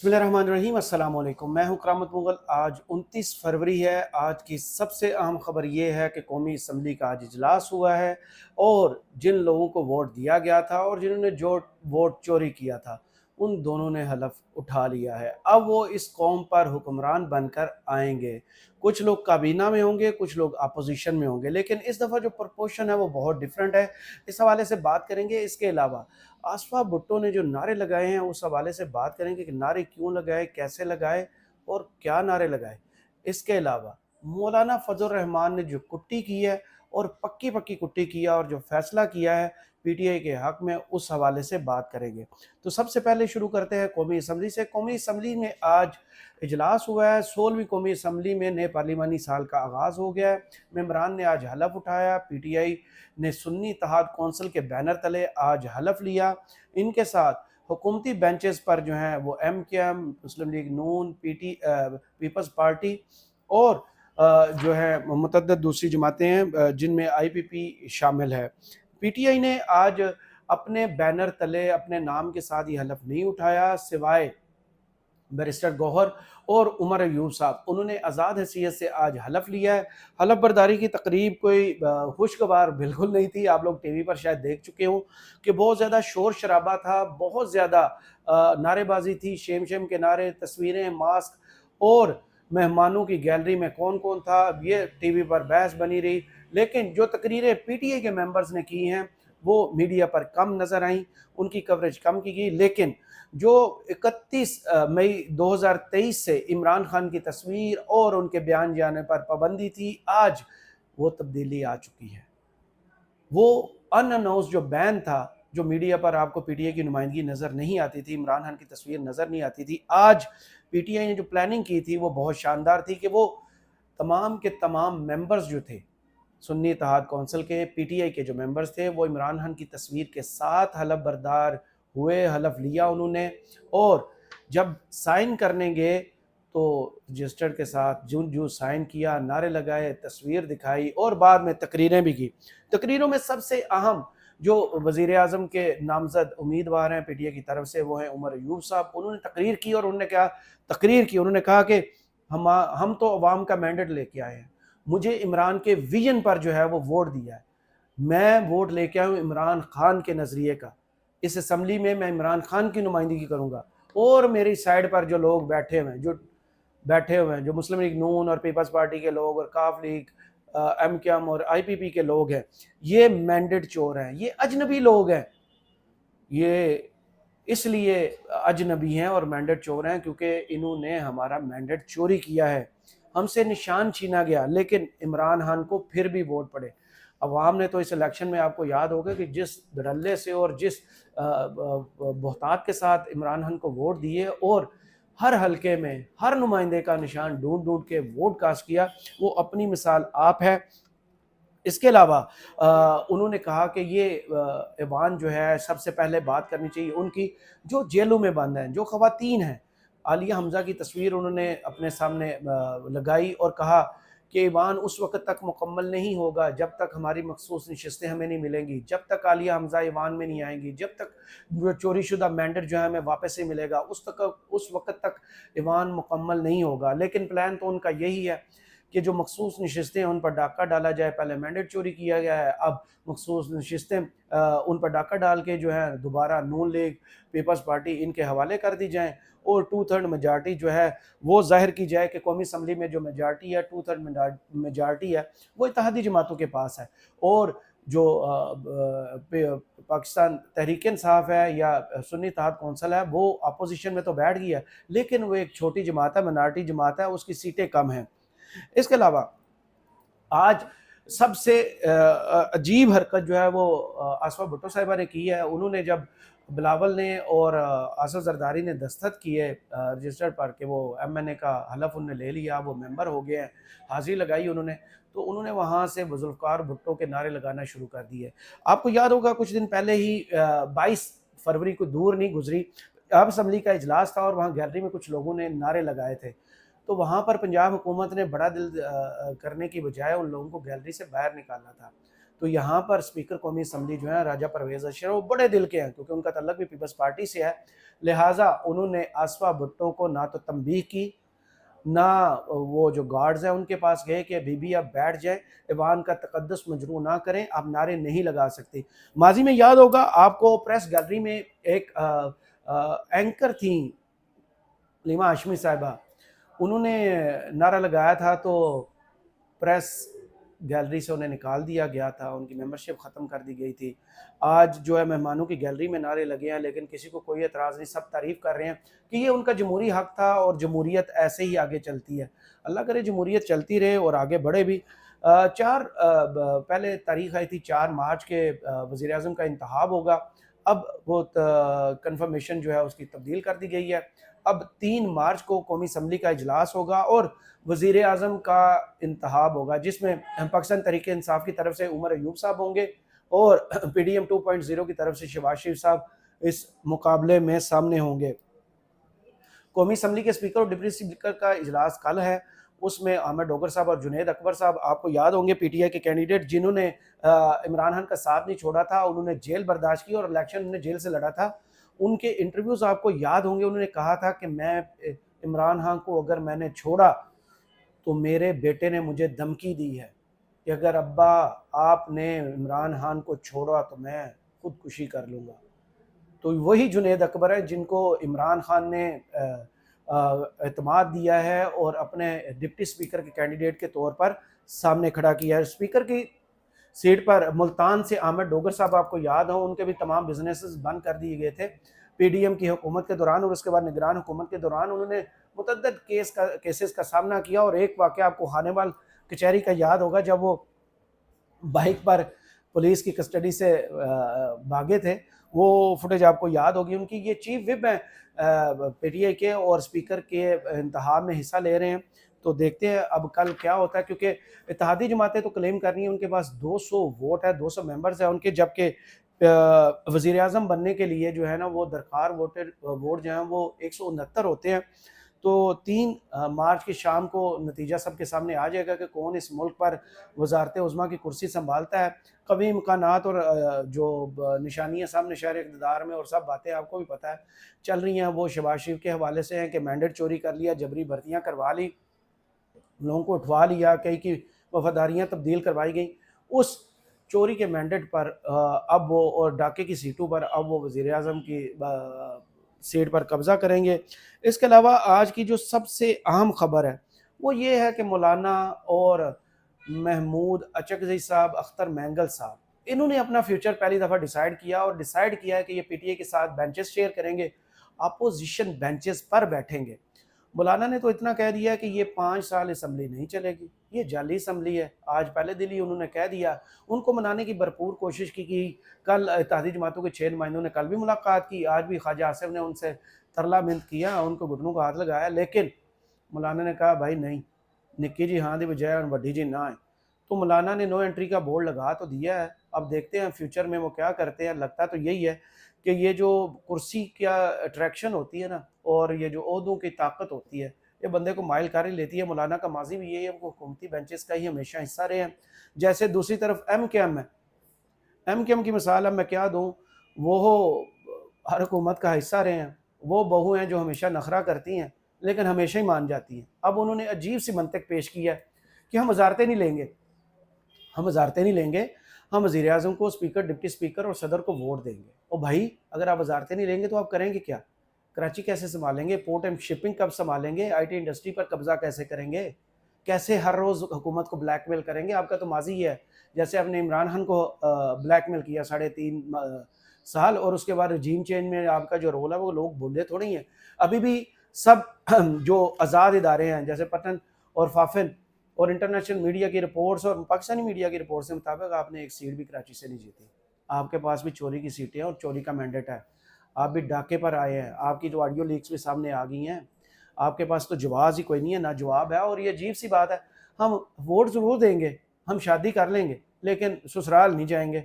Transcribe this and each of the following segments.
बिस्मिल्लाहिर्रहमानिर्रहीम। अस्सलाम वालेकुम। मैं हूं करामत मुगल। आज 29 फरवरी है। आज की सबसे अहम खबर ये है कि कौमी असम्बली का आज इजलास हुआ है और जिन लोगों को वोट दिया गया था और जिन्होंने जो वोट चोरी किया था उन दोनों ने हलफ उठा लिया है। अब वो इस कौम पर हुक्मरान बनकर आएंगे। कुछ लोग काबीना में होंगे, कुछ लोग अपोजिशन में होंगे, लेकिन इस दफ़ा जो प्रपोर्शन है वो बहुत डिफरेंट है। इस हवाले से बात करेंगे। इसके अलावा आसफा भुट्टो ने जो नारे लगाए हैं उस हवाले से बात करेंगे कि नारे क्यों लगाए, कैसे लगाए और क्या नारे लगाए। इसके अलावा मौलाना फजल रहमान ने जो कुट्टी की है और पक्की पक्की कुट्टी किया और जो फैसला किया है पीटीआई के हक में, उस हवाले से बात करेंगे। तो सबसे पहले शुरू करते हैं कौमी असम्बली से। कौमी असम्बली में आज इजलास हुआ है। 16वीं कौमी असम्बली में नए पार्लिमानी साल का आगाज़ हो गया है। मेम्बरान ने आज हलफ उठाया। पीटीआई ने सुन्नी इत्तेहाद कौंसिल के बैनर तले आज हलफ लिया। इनके साथ हुकूमती बेंचेस पर जो हैं वो MKM, मुस्लिम लीग नून, पीपल्स पार्टी और जो है मुतअद्दिद दूसरी जमातें हैं जिनमें IPP शामिल है। पीटीआई ने आज अपने बैनर तले अपने नाम के साथ ये हलफ नहीं उठाया, सिवाय बैरिस्टर गौहर और उमर अयूब साहब। उन्होंने आज़ाद हैसियत से आज हलफ लिया है। हलफ बर्दारी की तकरीब कोई खुशगवार बिल्कुल नहीं थी। आप लोग टीवी पर शायद देख चुके हों कि बहुत ज़्यादा शोर शराबा था, बहुत ज़्यादा नारेबाजी थी, शेम शेम के नारे, तस्वीरें, मास्क और मेहमानों की गैलरी में कौन कौन था, ये टीवी पर बहस बनी रही। लेकिन जो तकरीरें पीटीआई के मेंबर्स ने की हैं वो मीडिया पर कम नज़र आईं, उनकी कवरेज कम की गई। लेकिन जो 31 मई 2023 से इमरान खान की तस्वीर और उनके बयान जाने पर पाबंदी थी, आज वो तब्दीली आ चुकी है। वो अनअनाउंस जो बैन था, जो मीडिया पर आपको पीटीआई की नुमाइंदगी नज़र नहीं आती थी, इमरान खान की तस्वीर नज़र नहीं आती थी, आज पीटीआई ने जो प्लानिंग की थी वो बहुत शानदार थी कि वो तमाम के तमाम मेंबर्स जो थे सुन्नी इत्तेहाद कौंसिल के, पीटीआई के जो मेंबर्स थे, वो इमरान खान की तस्वीर के साथ हलफ बर्दार हुए, हलफ लिया उन्होंने। और जब साइन करने गए तो रजिस्टर के साथ जो साइन किया, नारे लगाए, तस्वीर दिखाई और बाद में तकरीरें भी की। तकरीरों में सबसे अहम जो वज़ीर आज़म के नामज़द उम्मीदवार हैं पीटीआई की तरफ से, वो हैं उमर अयूब साहब। उन्होंने तकरीर की और उन्होंने क्या तकरीर की, उन्होंने कहा कि हम तो अवाम का मैंडेट लेके आए हैं, मुझे इमरान के विजन पर जो है वो वोट दिया है, मैं वोट लेके आया हूँ इमरान खान के नज़रिए का, इस असम्बली में मैं इमरान खान की नुमाइंदगी करूँगा। और मेरी साइड पर जो लोग बैठे हुए हैं जो मुस्लिम लीग नून और पीपल्स पार्टी के लोग और काफ लीग, MKM और IPP के लोग हैं, ये मैंडेट चोर हैं, ये अजनबी लोग हैं। ये इसलिए अजनबी हैं और मैंडेट चोर हैं क्योंकि इन्होंने हमारा मैंडेट चोरी किया है, हमसे निशान छीना गया। लेकिन इमरान खान को फिर भी वोट पड़े। अवाम ने तो इस इलेक्शन में, आपको याद होगा कि जिस धड़ल्ले से और जिस बहुतात के साथ इमरान खान को वोट दिए और हर हलके में हर नुमाइंदे का निशान ढूंढ ढूंढ के वोट कास्ट किया, वो अपनी मिसाल आप है। इसके अलावा उन्होंने कहा कि ये ऐवान जो है, सबसे पहले बात करनी चाहिए उनकी जो जेलों में बंद हैं, जो ख़वातीन हैं। आलिया हमज़ा की तस्वीर उन्होंने अपने सामने लगाई और कहा कि ऐवान उस वक़्त तक मुकम्मल नहीं होगा जब तक हमारी मखसूस नशिस्तें हमें नहीं मिलेंगी, जब तक आलिया हमज़ा ऐवान में नहीं आएंगी, जब तक जो चोरी शुदा मैंडेट जो है हमें वापस नहीं मिलेगा, उस वक़्त तक ऐवान मुकम्मल नहीं होगा। लेकिन प्लान तो उनका यही है कि जो मखसूस नशिस्तें हैं उन पर डाका डाला जाए। पहले मैंडेट चोरी किया गया है, अब मखसूस नशिस्तें उन पर डाका डाल के जो है दोबारा नून लीग, पीपल्स पार्टी इनके हवाले कर दी जाएँ और 2/3 मेजॉरिटी जो है वो ज़ाहिर की जाए कि कौमी असम्बली में जो मेजॉरिटी है, 2/3 मेजॉरिटी है, वो इत्तेहादी जमातों के पास है। और जो पाकिस्तान तहरीक इंसाफ है या सुन्नी इत्तेहाद कौंसिल है, वो अपोजिशन में तो बैठ गई है, लेकिन वो एक छोटी जमात है, मिनॉरिटी जमात है, उसकी सीटें कम हैं। इसके अलावा आज सबसे अजीब हरकत जो है वो आसफा भुट्टो साहिबा ने की है। उन्होंने जब बिलावल ने और आसफ जरदारी ने दस्तखत किए रजिस्टर पर कि वो MNA का हलफ उन्होंने ले लिया, वो मेंबर हो गए हैं, हाजिरी लगाई उन्होंने, तो उन्होंने वहाँ से जुल्फ़िकार भुट्टो के नारे लगाना शुरू कर दिए। आपको याद होगा कुछ दिन पहले ही 22 फरवरी को दूर नहीं गुजरी, अब असम्बली का इजलास था और वहाँ गैलरी में कुछ लोगों ने नारे लगाए थे। तो वहाँ पर पंजाब हुकूमत ने बड़ा दिल करने की बजाय उन लोगों को गैलरी से बाहर निकाला था। तो यहाँ पर स्पीकर कौमी असम्बली जो है राजा परवेज़ अशरफ, वो बड़े दिल के हैं क्योंकि उनका तल्लुक भी पीपल्स पार्टी से है। لہٰذا انہوں نے آصفہ بھٹو کو نہ تو تنبیہ کی، نہ وہ جو گارڈز ہیں ان کے پاس گئے کہ بی بی آپ بیٹھ جائیں، ایوان کا تقدس مجروح نہ کریں، آپ نعرے نہیں لگا سکتے۔ ماضی میں یاد ہوگا آپ کو پریس گیلری میں ایک اینکر تھیں لیما ہاشمی صاحبہ، انہوں نے نعرہ لگایا تھا تو پریس گیلری سے انہیں نکال دیا گیا تھا، ان کی ممبرشپ ختم کر دی گئی تھی۔ آج جو ہے مہمانوں کی گیلری میں نعرے لگے ہیں، لیکن کسی کو کوئی اعتراض نہیں، سب تعریف کر رہے ہیں کہ یہ ان کا جمہوری حق تھا اور جمہوریت ایسے ہی آگے چلتی ہے۔ اللہ کرے جمہوریت چلتی رہے اور آگے بڑھے بھی۔ پہلے تاریخ آئی تھی 4 مارچ کے وزیر اعظم کا انتخاب ہوگا، اب وہ کنفرمیشن جو ہے اس کی تبدیل کر دی گئی ہے۔ اب 3 مارچ کو قومی اسمبلی کا اجلاس ہوگا اور وزیر اعظم کا انتخاب ہوگا، جس میں پاکستان تحریک انصاف کی طرف سے عمر ایوب صاحب ہوں گے اور پی ڈی ایم 2.0 کی طرف سے شہباز شریف صاحب اس مقابلے میں سامنے ہوں گے۔ قومی اسمبلی کے اسپیکر اور ڈپٹی اسپیکر کا اجلاس کل ہے، اس میں احمد ڈوگر صاحب اور جنید اکبر صاحب، آپ کو یاد ہوں گے پی ٹی آئی کے کینڈیڈیٹ جنہوں نے عمران خان کا ساتھ نہیں چھوڑا تھا، انہوں نے جیل برداشت کی اور الیکشن انہوں نے جیل سے لڑا تھا۔ ان کے انٹرویوز آپ کو یاد ہوں گے، انہوں نے کہا تھا کہ میں عمران خان کو اگر میں نے چھوڑا تو میرے بیٹے نے مجھے دھمکی دی ہے کہ اگر ابا آپ نے عمران خان کو چھوڑا تو میں خودکشی کر لوں گا۔ تو وہی جنید اکبر ہے جن کو عمران خان نے اعتماد دیا ہے اور اپنے ڈپٹی اسپیکر کے کینڈیڈیٹ کے طور پر سامنے کھڑا کیا ہے۔ اسپیکر کی سیٹ پر ملتان سے احمد ڈوگر صاحب آپ کو یاد ہوں، ان کے بھی تمام بزنسز بند کر دیے گئے تھے پی ڈی ایم کی حکومت کے دوران، اور اس کے بعد نگران حکومت کے دوران انہوں نے متعدد کیسز کا سامنا کیا۔ اور ایک واقعہ آپ کو خانے وال کچہری کا یاد ہوگا، جب وہ بائک پر پولیس کی کسٹڈی سے بھاگے تھے، وہ فوٹیج آپ کو یاد ہوگی۔ ان کی یہ چیف وپ ہیں پی ٹی آئی کے اور اسپیکر کے انتخاب میں حصہ لے رہے ہیں، تو دیکھتے ہیں اب کل کیا ہوتا ہے، کیونکہ اتحادی جماعتیں تو کلیم کر رہی ہیں ان کے پاس 200 ووٹ ہے، 200 ممبرز ہیں ان کے، جبکہ وزیر اعظم بننے کے لیے جو ہے نا وہ درکار ووٹ جو ہیں وہ 169 ہوتے ہیں۔ تو 3 مارچ کی شام کو نتیجہ سب کے سامنے آ جائے گا کہ کون اس ملک پر وزارت عظمیٰ کی کرسی سنبھالتا ہے۔ قوی امکانات اور جو نشانیاں سامنے شہر اقتدار میں اور سب باتیں آپ کو بھی پتہ ہے چل رہی ہیں، وہ شہباز شریف کے حوالے سے ہیں کہ مینڈیٹ چوری کر لیا، جبری بھرتیاں کروا لی، لوگوں کو اٹھوا لیا، کئی کی وفاداریاں تبدیل کروائی گئیں۔ اس چوری کے مینڈیٹ پر اب وہ اور ڈاکے کی سیٹوں پر اب وہ وزیر اعظم کی سیٹ پر قبضہ کریں گے۔ اس کے علاوہ آج کی جو سب سے اہم خبر ہے وہ یہ ہے کہ مولانا اور محمود اچکزئی صاحب، اختر مینگل صاحب، انہوں نے اپنا فیوچر پہلی دفعہ ڈیسائیڈ کیا ہے کہ یہ پی ٹی اے کے ساتھ بینچز شیئر کریں گے، اپوزیشن بینچز پر بیٹھیں گے۔ مولانا نے تو اتنا کہہ دیا کہ یہ 5 سال اسمبلی نہیں چلے گی، یہ جعلی اسمبلی ہے، آج پہلے دن ہی انہوں نے کہہ دیا۔ ان کو منانے کی بھرپور کوشش کی کل اتحادی جماعتوں کے 6 نمائندوں نے کل بھی ملاقات کی، آج بھی خواجہ آصف نے ان سے ترلا منت کیا، ان کو گھٹنوں کو ہاتھ لگایا، لیکن مولانا نے کہا بھائی نہیں، نکی جی ہاں دی بجائے اور وڈی جی نہ آئیں۔ تو مولانا نے نو انٹری کا بورڈ لگا تو دیا ہے، اب دیکھتے ہیں فیوچر میں وہ کیا کرتے ہیں۔ لگتا تو یہی ہے کہ یہ جو کرسی کا اٹریکشن ہوتی ہے نا اور یہ جو عہدوں کی طاقت ہوتی ہے یہ بندے کو مائل کر ہی لیتی ہے۔ مولانا کا ماضی بھی یہی ہے، وہ حکومتی بینچز کا ہی ہمیشہ حصہ رہے ہیں۔ جیسے دوسری طرف ایم کے ایم ہے، ایم کے ایم کی مثال اب میں کیا دوں، وہ ہر حکومت کا حصہ رہے ہیں، وہ بہو ہیں جو ہمیشہ نخرہ کرتی ہیں لیکن ہمیشہ ہی مان جاتی ہیں۔ اب انہوں نے عجیب سی منطق پیش کی ہے کہ ہم وزارتیں نہیں لیں گے، ہم وزیر اعظم کو، اسپیکر، ڈپٹی اسپیکر اور صدر کو ووٹ دیں گے۔ اور بھائی اگر آپ وزارتیں نہیں لیں گے تو آپ کریں گے کیا؟ کراچی کیسے سنبھالیں گے؟ پورٹ اینڈ شپنگ کب سنبھالیں گے؟ آئی ٹی انڈسٹری پر قبضہ کیسے کریں گے؟ کیسے ہر روز حکومت کو بلیک میل کریں گے؟ آپ کا تو ماضی ہی ہے، جیسے آپ نے عمران خان کو بلیک میل کیا 3.5 سال، اور اس کے بعد رجیم چینج میں آپ کا جو رول ہے وہ لوگ بھولے تھوڑی ہیں۔ ابھی بھی سب جو آزاد ادارے ہیں جیسے پٹن اور فافن اور انٹرنیشنل میڈیا کی رپورٹس اور پاکستانی میڈیا کی رپورٹس کے مطابق آپ نے ایک سیٹ بھی کراچی سے نہیں جیتی، آپ کے پاس بھی چوری کی سیٹیں اور چوری کا مینڈیٹ ہے، آپ بھی ڈاکے پر آئے ہیں، آپ کی جو آڈیو لیکس بھی سامنے آ گئی ہیں، آپ کے پاس تو جواز ہی کوئی نہیں ہے، نہ جواب ہے۔ اور یہ عجیب سی بات ہے، ہم ووٹ ضرور دیں گے، ہم شادی کر لیں گے لیکن سسرال نہیں جائیں گے،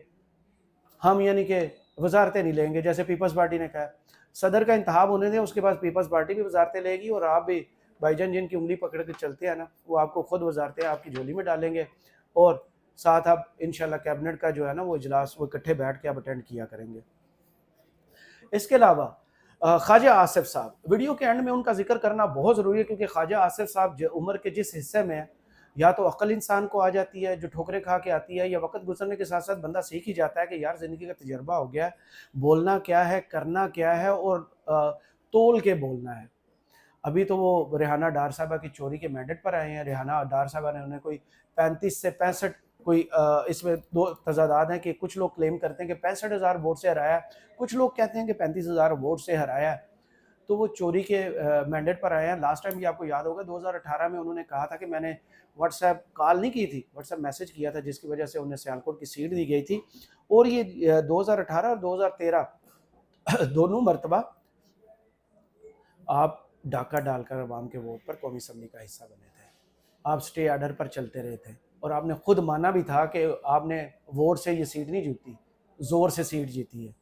ہم یعنی کہ وزارتیں نہیں لیں گے، جیسے پیپلز پارٹی نے کہا صدر کا انتخاب ہونے دیں، اس کے بعد پیپلز پارٹی بھی وزارتیں لے گی، اور آپ بھی بھائی جان جن کی انگلی پکڑ کے چلتے ہیں نا وہ آپ کو خود وزارتیں آپ کی جھولی میں ڈالیں گے، اور ساتھ آپ انشاءاللہ کیبنٹ کا جو ہے نا وہ اجلاس وہ اکٹھے بیٹھ کے آپ اٹینڈ کیا کریں گے۔ اس کے علاوہ ख्वाजा आसिफ साहब, वीडियो के एंड में उनका जिक्र करना बहुत ज़रूरी है, क्योंकि ख्वाजा आसिफ साहब उम्र के जिस हिस्से में है, या तो अक्ल इंसान को आ जाती है जो ठोकरें खा के आती है, या वक्त गुजरने के साथ साथ बंदा सीख ही जाता है कि यार ज़िंदगी का तजर्बा हो गया है, बोलना क्या है, करना क्या है, और तोल के बोलना है। अभी तो वो रेहाना डार साहबा की चोरी के मैंडेट पर आए हैं। रेहाना डार साहबा ने उन्हें कोई 35 से 65 कोई इसमें दो तजादात हैं कि कुछ लोग क्लेम करते हैं कि 65,000 वोट से हराया, कुछ लोग कहते हैं कि 35,000 वोट से हराया। तो वो चोरी के मैंडेट पर आए हैं। लास्ट टाइम भी आपको याद होगा 2018 में उन्होंने कहा था कि मैंने व्हाट्सएप कॉल नहीं की थी, व्हाट्सएप मैसेज किया था, जिसकी वजह से उन्हें सियालकोट की सीट दी गई थी। और ये 2018 और 2013 दोनों मरतबा आप डाका डालकर अवाम के वोट पर कौमी असम्बली का हिस्सा बने थे। आप स्टे आर्डर पर चलते रहे थे, और आपने खुद माना भी था कि आपने वोट से ये सीट नहीं जीती, ज़ोर से सीट जीती है।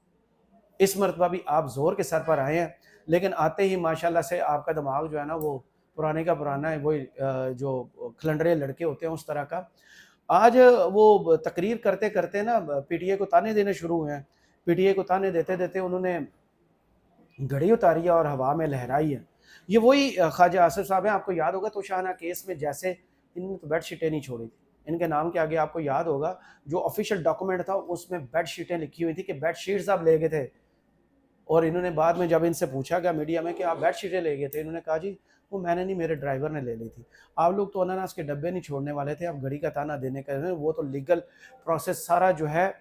इस मरतबा भी आप ज़ोर के सर पर आए हैं, लेकिन आते ही माशाल्लाह से आपका दिमाग जो है ना, वो पुराने का पुराना है, वही जो खलंडरे लड़के होते हैं उस तरह का। आज वो तकरीर करते करते ना पीटीए को ताने देने शुरू हुए हैं। पीटीए को ताने देते देते उन्होंने घड़ी उतारी है और हवा में लहराई है। ये वही ख्वाजा आसिफ साहब हैं। आपको याद होगा तोशाना केस में जैसे इन्होंने तो बेड शीटें नहीं छोड़ी थी, इनके नाम के आगे आपको याद होगा जो ऑफिशियल डॉक्यूमेंट था उसमें बेड शीटें लिखी हुई थी कि बेड शीट्स आप ले गए थे। और इन्होंने बाद में जब इनसे पूछा गया मीडिया में कि आप बेड शीटें ले गए थे, इन्होंने कहा जी वो मैंने नहीं, मेरे ड्राइवर ने ले ली थी। आप लोग तो अनानास के डब्बे नहीं छोड़ने वाले थे, आप घड़ी का ताना देने का, वो तो लीगल प्रोसेस सारा जो है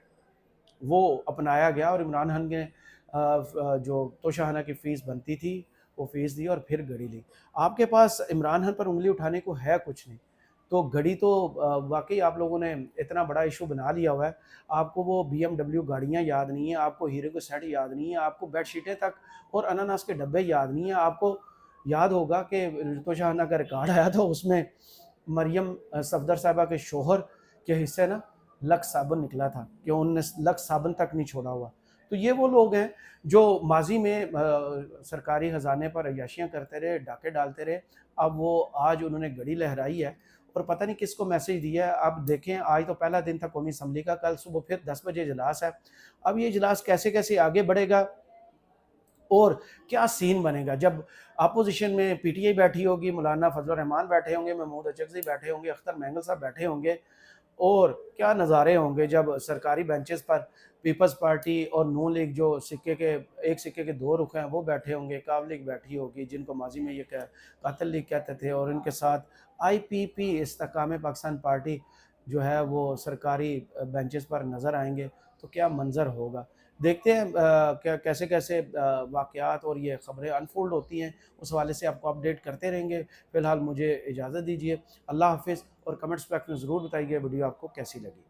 वो अपनाया गया, और इमरान खान ने जो तोशाखाना की फ़ीस बनती थी वो फ़ीस दी और फिर घड़ी ली। आपके पास इमरान खान पर उंगली उठाने को है कुछ नहीं, तो घड़ी तो वाकई आप लोगों ने इतना बड़ा इशू बना लिया हुआ है। आपको वो BMW गाड़ियाँ याद नहीं है, आपको हीरे के सेट याद नहीं है, आपको बेडशीटें तक और अनानास के डब्बे याद नहीं है। आपको याद होगा कि तोशाखाना का रिकॉर्ड आया था, उसमें मरियम सफदर साहिबा के शोहर के हिस्से ना लक्स साबुन निकला था कि उनने लक्स साबुन तक नहीं छोड़ा हुआ। तो ये वो लोग हैं जो माजी में सरकारी ख़जाने पर अय्याशियाँ करते रहे, डाके डालते रहे। अब वो आज उन्होंने घड़ी लहराई है और पता नहीं किसको मैसेज दिया है। अब देखें, आज तो पहला दिन था कौमी असम्बली का, कल सुबह फिर 10 बजे इजलास है। अब ये इजलास कैसे कैसे आगे बढ़ेगा और क्या सीन बनेगा, जब अपोजिशन में पीटीआई बैठी होगी, मौलाना फजल रहमान बैठे होंगे, महमूद अचकज़ई बैठे होंगे, अख्तर मैंगल साहब बैठे होंगे, और क्या नज़ारे होंगे जब सरकारी बेंचेस पर पीपल्स पार्टी और नून लीग जो एक सिक्के के दो रुख हैं वो बैठे होंगे, काव लीग बैठी होगी जिनको माजी में ये कातिल लीग कहते थे, और इनके साथ IPP इस्तेकाम पाकिस्तान पार्टी जो है वो सरकारी बेंचेस पर नज़र आएंगे। तो क्या मंज़र होगा, देखते हैं क्या कैसे कैसे वाक़यात और ये ख़बरें अनफोल्ड होती हैं। उस हवाले से आपको अपडेट करते रहेंगे। फ़िलहाल मुझे इजाज़त दीजिए। अल्लाह हाफ़िज़, और कमेंट्स में ज़रूर बताइए वीडियो आपको कैसी लगी।